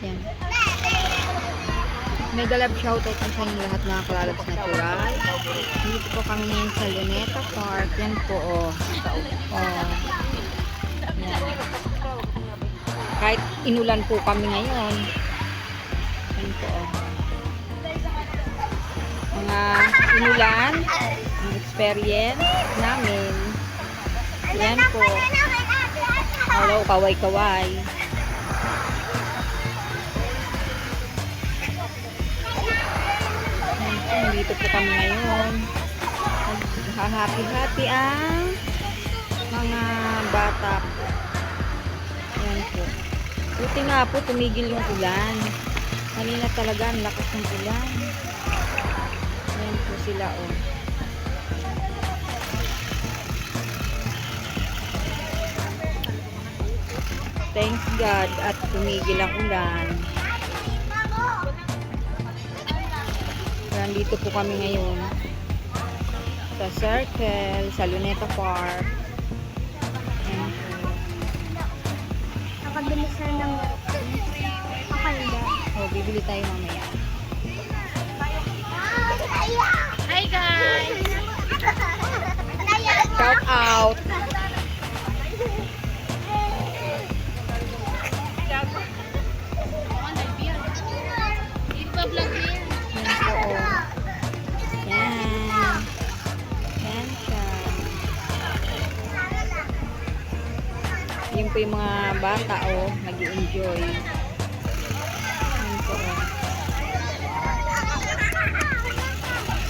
Yan. Mega love shoutout po sa inyo lahat mga Kalalabs Natural. Dito po kami ngayon sa Luneta Park. Yan po, oh. Oh. Yan. Kahit inulan po kami ngayon. Yan po, oh. Mga inulan, ang experience namin. Yan po. Hello, kaway-kaway. Dito po kami ngayon. Happy-happy ang mga bata. Yan po. Buti nga po, tumigil yung ulan. Kanina talaga, ang lakas ng ulan. Yan po sila, oh. Thanks God at tumigil ang ulan. Nandito po kami ngayon sa Circle, sa Luneta Park. Ayan po. Nakabilisan ng pakanda. O, bibili tayo mamaya. Hi guys! Shout out! Yung po yung mga bata, oh, nag-enjoy. Yan po, oh.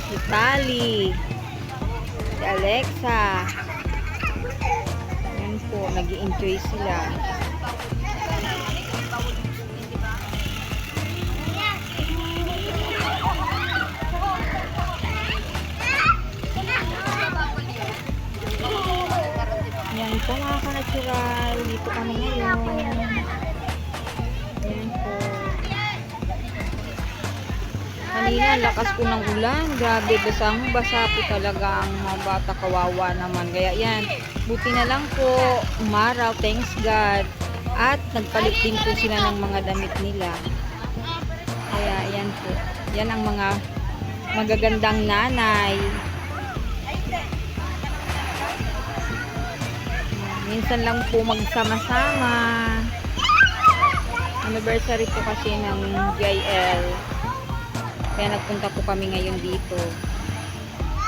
Si Tali, si Alexa. Yan po, nag-enjoy sila. Yan po mga ka-natural. Dito kami ngayon. Yan po. Kanina, lakas po ng ulan. Grabe, basang-basa po talaga ang mga bata. Kawawa naman. Kaya yan, buti na lang po. Umaraw, thanks God. At nagpalit din po sila ng mga damit nila. Kaya yan po. Yan ang mga magagandang nanay. Minsan lang po magsama-sama. Anniversary po kasi ng JL. Kaya nagpunta po kami ngayon dito.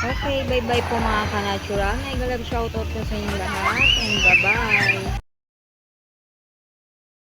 Okay, bye-bye po mga ka-natural. Mega love shoutout po sa inyo lahat. And bye-bye.